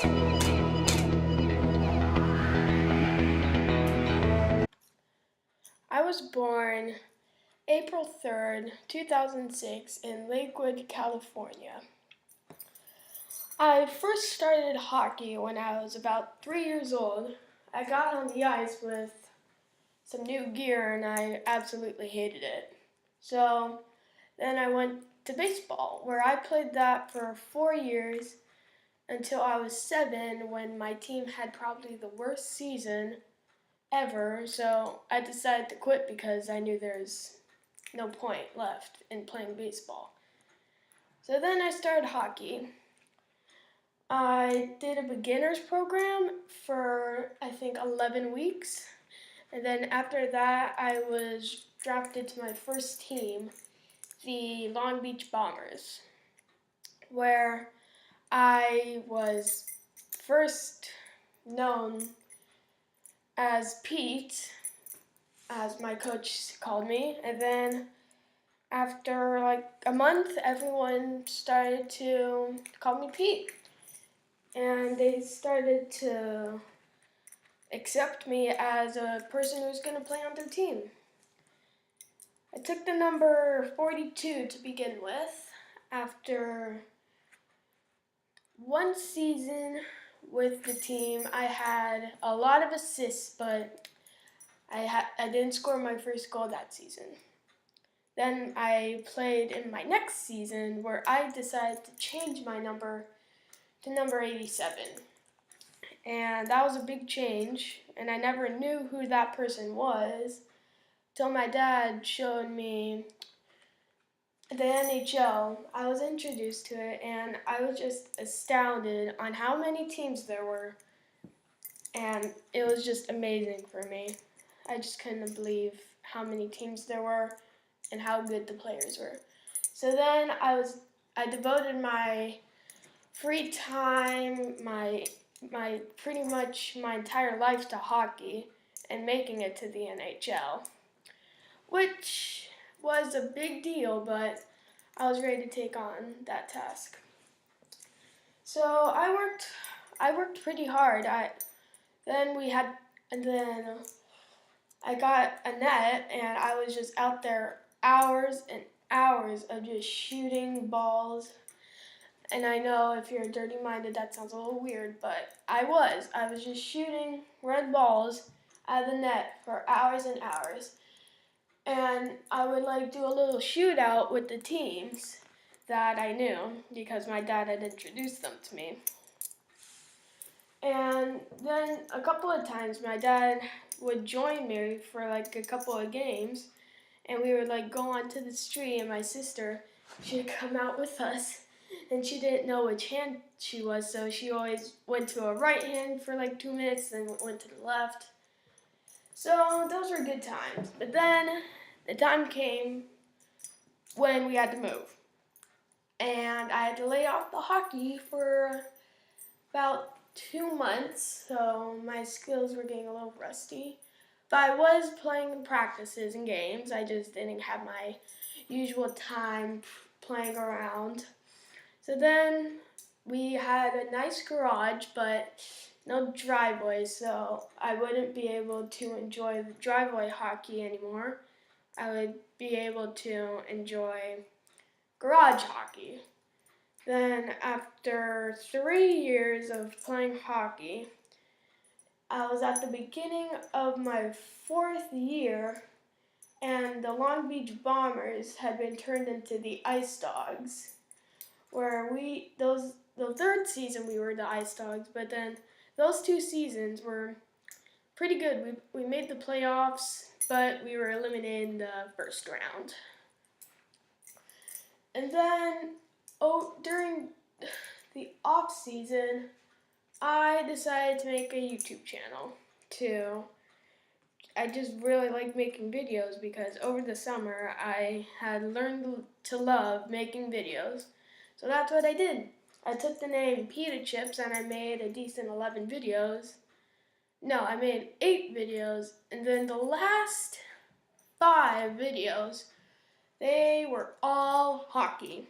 I was born April 3rd, 2006 in Lakewood, California. I first started hockey when I was about 3 years old. I got on the ice with some new gear and I absolutely hated it. So then I went to baseball, where I played that for 4 years until I was 7, when my team had probably the worst season ever. So I decided to quit because I knew there's no point left in playing baseball. So then I started hockey. I did a beginner's program for I think 11 weeks. And then after that, I was drafted to my first team, the Long Beach Bombers, where I was first known as Pete, as my coach called me. And then after like a month, everyone started to call me Pete. And they started to accept me as a person who's going to play on their team. I took the number 42 to begin with. After one season with the team, I had a lot of assists, but I didn't score my first goal that season. Then I played in my next season, where I decided to change my number to number 87. And that was a big change, and I never knew who that person was till my dad showed me the NHL. I was introduced to it, and I was just astounded on how many teams there were, and it was just amazing for me. I just couldn't believe how many teams there were and how good the players were. So then I devoted my free time, my pretty much my entire life to hockey and making it to the NHL, which was a big deal, but I was ready to take on that task. So I worked pretty hard. And then I got a net, and I was just out there hours and hours of just shooting balls. And I know if you're dirty-minded, that sounds a little weird, but I was just shooting red balls out of the net for hours and hours. And I would like do a little shootout with the teams that I knew, because my dad had introduced them to me. And then a couple of times my dad would join me for like a couple of games, and we would like go onto the street, and my sister, she'd come out with us, and she didn't know which hand she was, so she always went to a right hand for like 2 minutes, then went to the left. So those were good times. But then the time came when we had to move, and I had to lay off the hockey for about 2 months, so my skills were getting a little rusty. But I was playing in practices and games. I just didn't have my usual time playing around. So then we had a nice garage, but no driveway, so I wouldn't be able to enjoy the driveway hockey anymore. I would be able to enjoy garage hockey. Then after 3 years of playing hockey, I was at the beginning of my 4th year, and the Long Beach Bombers had been turned into the Ice Dogs, where the 3rd season we were the Ice Dogs, but then those 2 seasons were pretty good. We made the playoffs, but we were eliminated in the first round. And then during the off season, I decided to make a YouTube channel too. I just really like making videos, because over the summer I had learned to love making videos. So that's what I did. I took the name Pita Chips, and I made a decent 11 videos. No, I made 8 videos, and then the last 5 videos, they were all hockey.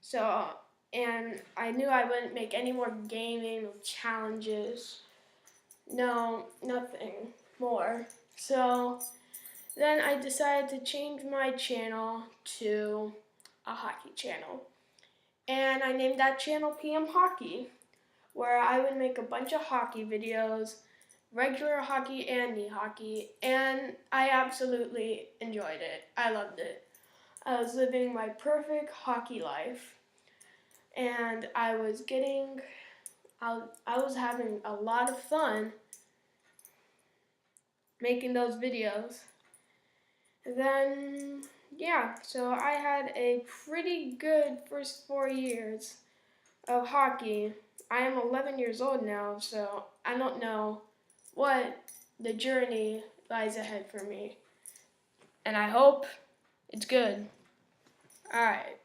So and I knew I wouldn't make any more gaming challenges. No, nothing more. So then I decided to change my channel to a hockey channel. And I named that channel PM Hockey, where I would make a bunch of hockey videos, regular hockey and knee hockey, and I absolutely enjoyed it. I loved it. I was living my perfect hockey life, and I was having a lot of fun making those videos. And then, yeah, so I had a pretty good first 4 years of hockey. I am 11 years old now, so I don't know what the journey lies ahead for me. And I hope it's good. Alright.